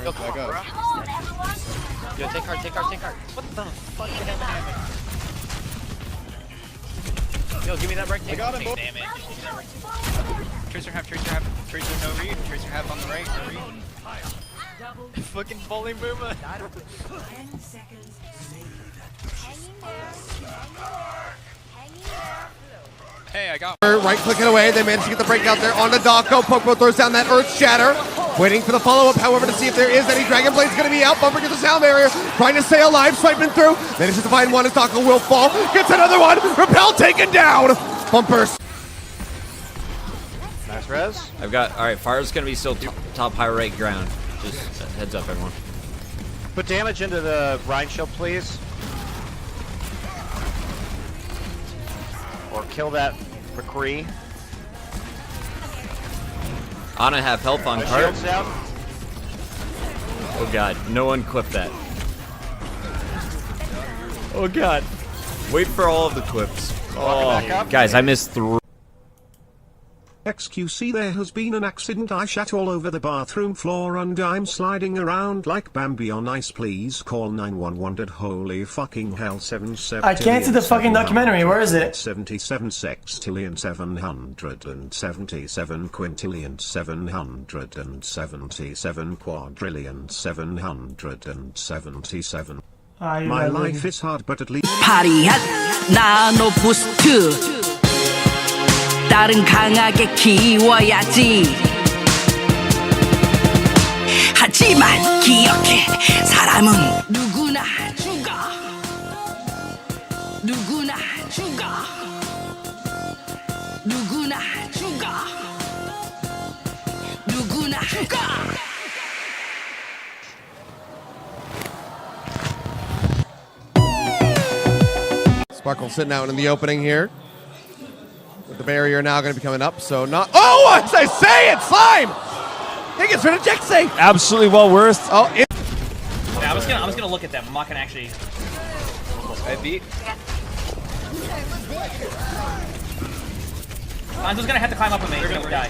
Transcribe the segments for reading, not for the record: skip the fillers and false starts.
Yo, come on, bro. Yo, take heart. What the fuck did that happen? Yo, give me that rectangle. I got him, Damn it. Tracer half, Tracer no read, Tracer half on the right, no read. Fucking bowling boomer. 10 seconds. Hey, I got right clicking away, they managed to get the breakout there on the Dako. Pokemon throws down that Earth Shatter. Waiting for the follow-up, however, to see if there is any. Dragon Blade's gonna be out. Bumper gets a sound barrier. Trying to stay alive, swiping through. Manages to find one as Dako will fall. Gets another one. Repel taken down. Bumpers. nice res. I've got, alright, Fire's gonna be still top high right ground. Just heads up, everyone. Put damage into the Rhine shield, please. Or kill that McCree. Ana have health on My cart. shield's down. Oh god, no one clipped that. Oh god. Wait for all of the clips. Back Oh, up. guys, I missed 3. XQC, there has been an accident. I shat all over the bathroom floor and I'm sliding around like Bambi on ice. Please call 911. Holy fucking hell. 77. I can't see the fucking documentary. Where is it? 77 sextillion 777 quintillion 777 quadrillion 777. My life is hard, but at least 파리한 나노 부스트 딸은 강하게 키워야지 하지만 기억해 사람은 누구나 죽어 누구나 죽어 누구나 죽어 누구나 죽어 Sparkle sitting out in the opening here. With the barrier now going to be coming up, so not. Oh, as I say it, Slime! He gets rid of Jexy! Absolutely well worth. Oh, Yeah, I was gonna look at them. I'm not gonna actually. I beat. Hanzo's gonna have to climb up with me. You're gonna die.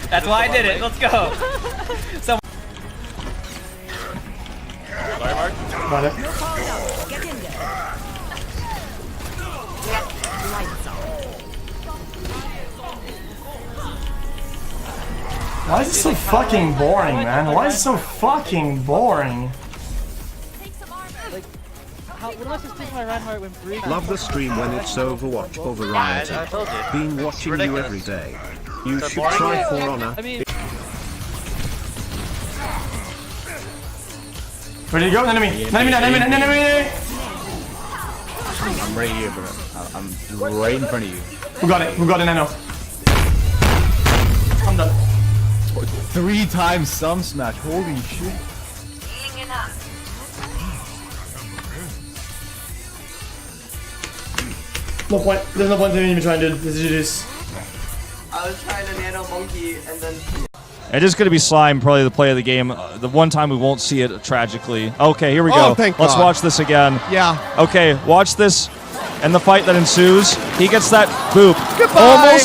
That's why I did it. Let's go. So. Got it. Why is it so fucking boring, man? Why is it so fucking boring? love the stream when it's Overwatch for variety. I told you. Been watching you every day. You should try For Honor. Where did he go? Enemy! Enemy! I'm right here, bro. I'm right in front of you. Who got it? Who got it? I know. I'm done. 3 times some smash. Holy shit. No point. There's no point in even trying to do this. I was trying to nano monkey and then It is going to be Slime, probably the play of the game. The one time we won't see it tragically. Okay, here we go. Thank Let's God. watch this again. Yeah. Okay, watch this and the fight that ensues. He gets that boop. Goodbye.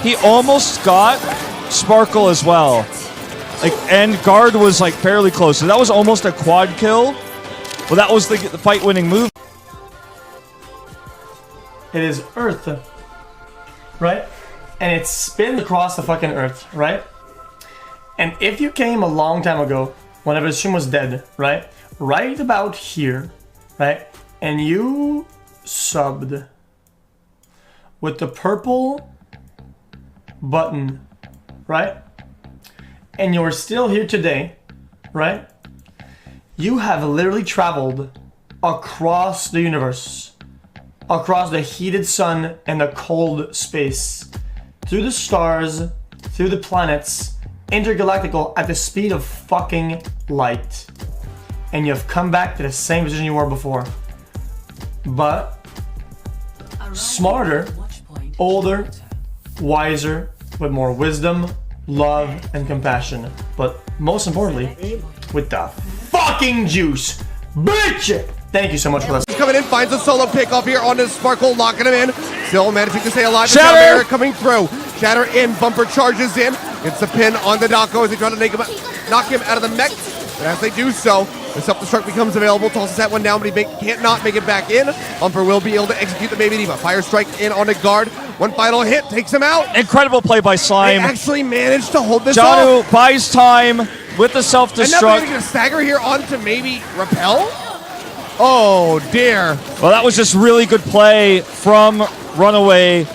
He almost got Sparkle as well. Like, and Guard was like fairly close. So that was almost a quad kill. Well, that was the fight-winning move. It is Earth, right? And it's spins across the fucking Earth, right? And if you came a long time ago, whenever the stream was dead, right? Right about here, right? And you subbed with the purple button, right? And you're still here today, right? You have literally traveled across the universe, across the heated sun and the cold space, through the stars, through the planets, intergalactical at the speed of fucking light. And you have come back to the same position you were before. But smarter, older, wiser, with more wisdom, love, and compassion. But most importantly, with the fucking juice. Bitch! Thank you so much for listening. Coming in, finds a solo pickoff here on his Sparkle, locking him in. Still managing to stay alive. Shatter! The sound barrier coming through. Shatter in, Bumper charges in. Gets the pin on the Dako as they try to knock him out of the mech. But as they do so, the self-destruct becomes available. Tosses that one down, but he can't not make it back in. Bumper will be able to execute the Baby Diva. Fire Strike in on the guard. One final hit takes him out. Incredible play by Slime. They actually managed to hold this Janu off. buys time with the And now they're self-destruct. going to stagger here onto maybe Repel? Oh, dear. Well, that was just really good play from Runaway.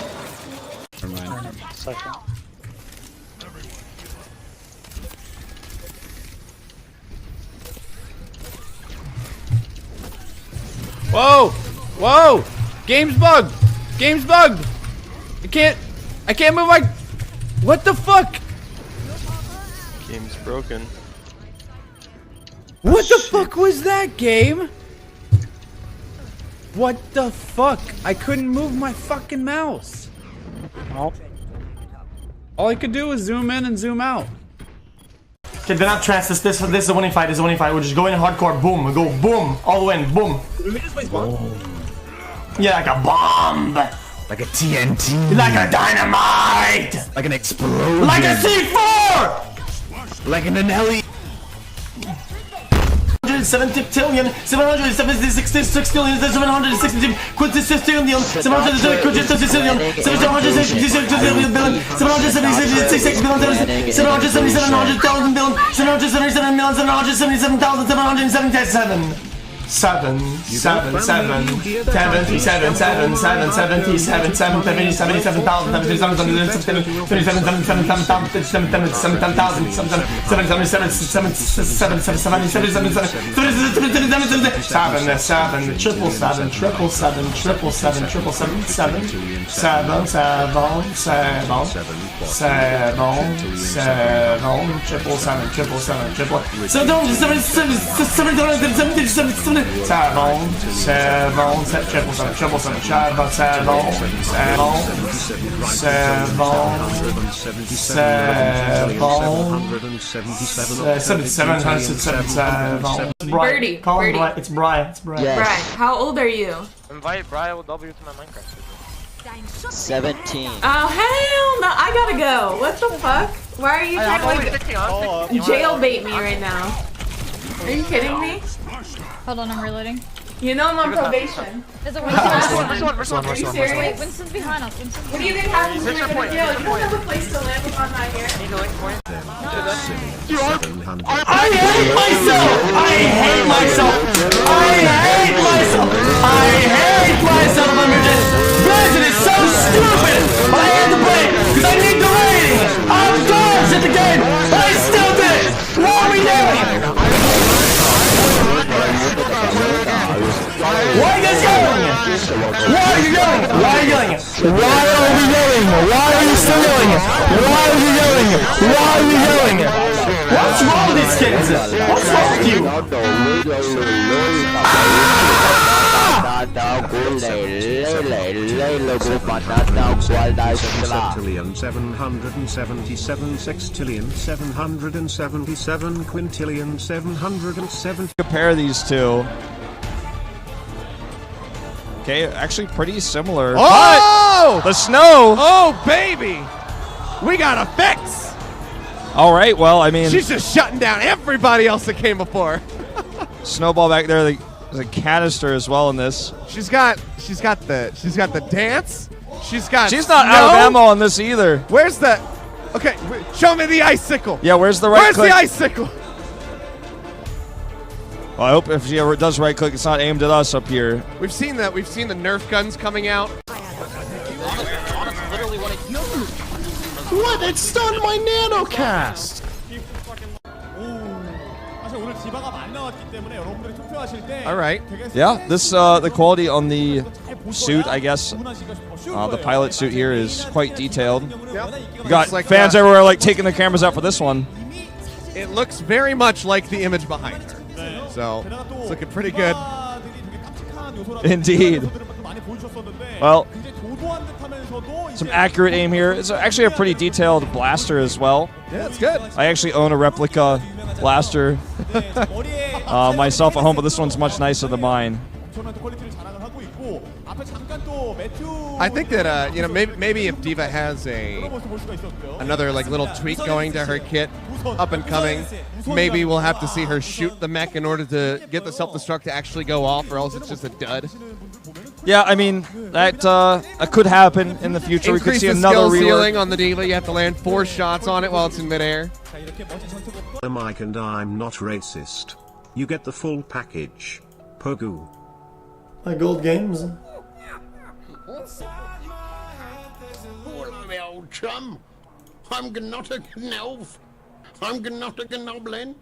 Whoa! Whoa! Game's bugged! Game's bugged! I can't move my... What the fuck? Game's broken. What the fuck was that, game? What the fuck? I couldn't move my fucking mouse. All I could do was zoom in and zoom out. Okay, do not trans. This is a winning fight. This is a winning fight. We'll just go in hardcore. Boom. We go boom. All the way in. Boom. Yeah, like a bomb. Like a TNT. Like a dynamite. Like an explosion. Like a C4. Like an Anelli. 770 billion, 776 billion, 760 quintillion, 776 billion, 776 billion, 776 billion, 777,000 billion, 777,777,777. Birdie. Call him Birdie. It's Brian. It's Brian. Brian, how old are you? Invite Brian with W to my Minecraft server. 17. Oh, hell no. I gotta go. What the fuck? Why are you trying to jailbait me right now? Are you kidding me? Hold on, I'm reloading. You know I'm on probation. There's a Winston. Are you serious? Wait, Winston's behind us. Winston's What do you think happens when you're gonna jail? You don't have a place to live if I'm not here. I hate myself! I hate myself! I hate myself! I hate myself! Guys, it is so stupid! But I had to play it because I need the rating! I'm garbage at the game! But I still did it! What are we doing? Why are you guys yelling? Why are you yelling? Why are you yelling? Why are we yelling? Why are you still yelling? Why are you yelling? Why are you yelling? What's wrong with these kids? What's wrong with you? Septillion 777 sextillion 777 quintillion 770. Compare these two. Okay, actually pretty similar. Oh! But the snow! Oh, baby! We got a fix! All right, well, I mean... She's just shutting down everybody else that came before. Snowball back there. There's a canister as well in this. She's got the dance. She's not out of ammo on this either. Where's the... Okay, show me the icicle. Yeah, where's the right click? Where's the icicle? Well, I hope if she ever does right click, it's not aimed at us up here. We've seen that. We've seen the Nerf guns coming out. What? It stunned my nanocast! All right. Yeah, this the quality on the suit, I guess, the pilot suit here is quite detailed. Yep. You got like fans everywhere like taking the cameras out for this one. It looks very much like the image behind her. So it's looking pretty good. Indeed. Well, some accurate aim here. It's actually a pretty detailed blaster as well. Yeah, it's good. I actually own a replica blaster myself at home, but this one's much nicer than mine. I think that maybe if D.Va has another like little tweak going to her kit up and coming, maybe we'll have to see her shoot the mech in order to get the self-destruct to actually go off, or else it's just a dud. Yeah, I mean that could happen in the future. Increase we could see the another skill rework. ceiling on the D.Va. You have to land 4 shots on it while it's in midair. Mike and I'm not racist. You get the full package. Pogu. My gold games. Hello, my old chum. I'm not a gnolf. I'm not a gnoblin.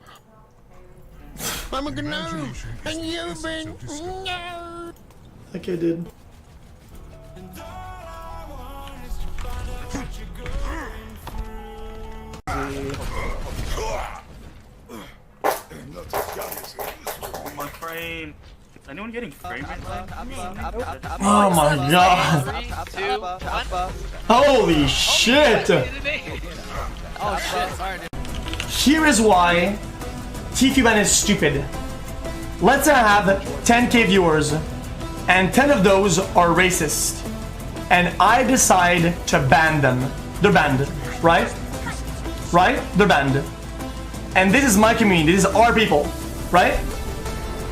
I'm a gnome. And you've been no. Like I did. My frame. Is anyone getting frame rate? Oh my god. 3, 2, 1. Holy shit. Oh shit, sorry. Here is why TFUBAN is stupid. Let's have 10k viewers, and 10 of those are racist. And I decide to ban them. They're banned, right? Right? They're banned. And this is my community, this is our people, right?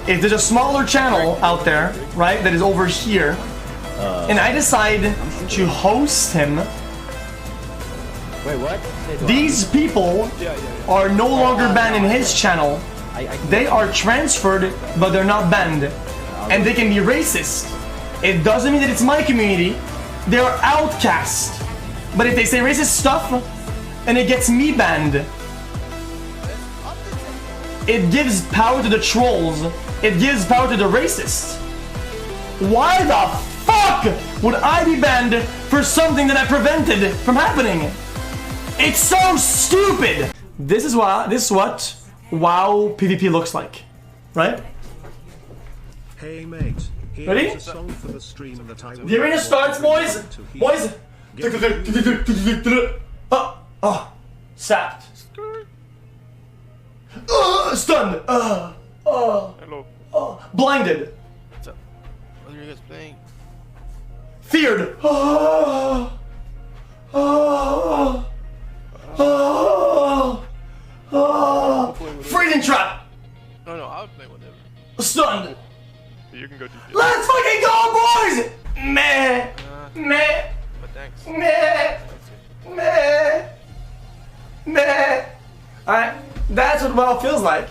If there's a smaller channel out there, right, that is over here, and I decide to host him, wait, what? these people are no longer banned in his channel. They are transferred, but they're not banned. And they can be racist. It doesn't mean that it's my community. They're outcast. But if they say racist stuff, and it gets me banned, it gives power to the trolls. It gives power to the racists. Why the fuck would I be banned for something that I prevented from happening? It's so stupid! This is what WoW PvP looks like, right? Hey mate, ready? here's a song for the stream that I The arena starts, boys! Boys! Oh, sapped. Stunned. Hello. Blinded. What's up? What are you guys playing? Feared. Freezing trap. No, I'll play whatever. Stunned. You can go do this. Let's fucking go, boys! Meh. Meh. But thanks. Meh. Meh. Meh. Alright, that's what WoW feels like.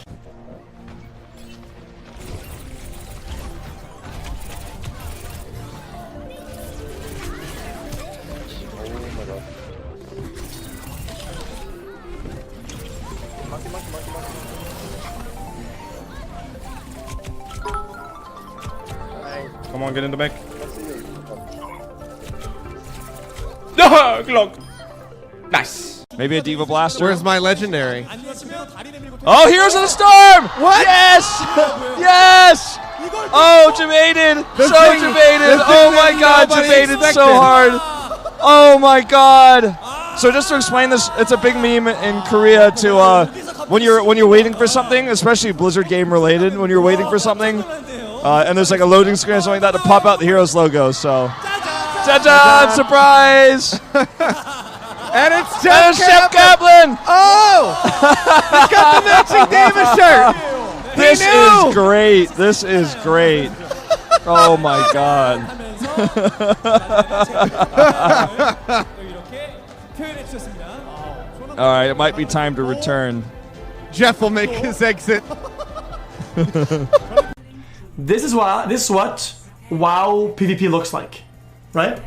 Come on, get in the back. No, clock. Nice. Maybe a D.Va blaster. Where's my legendary? Oh, Heroes of the Storm! What? Yes! Yes! Oh, debated! So debated! Oh my god, debated so hard! Oh my god! So just to explain this, it's a big meme in Korea to when you're waiting for something, especially Blizzard game related, when you're waiting for something, and there's like a loading screen or something like that to pop out the Heroes logo. So, ta-da! Surprise! And it's Chef Kaplan! Oh! He's got the matching D.Va shirt! This is great. This is great. Oh my god. Alright, it might be time to return. Jeff will make his exit. This is what WoW PvP looks like, right?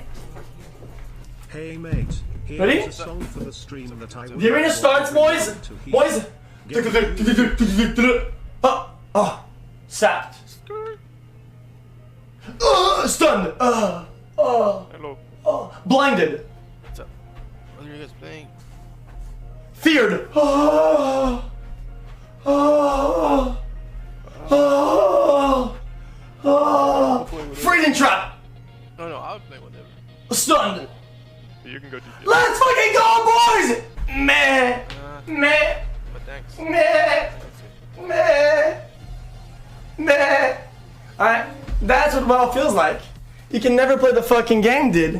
Hey mate, ready? here's a song for the stream that I The arena starts, boys! Boys! Sapped. Stunned. Hello. Blinded. What's up? What are you guys playing? Feared. Freezing trap. No, I'll play whatever. Stunned. You can go do this. Let's fucking go, boys! Meh. Meh. But thanks. Meh. Meh. Meh. Alright, that's what WoW feels like. You can never play the fucking game, dude.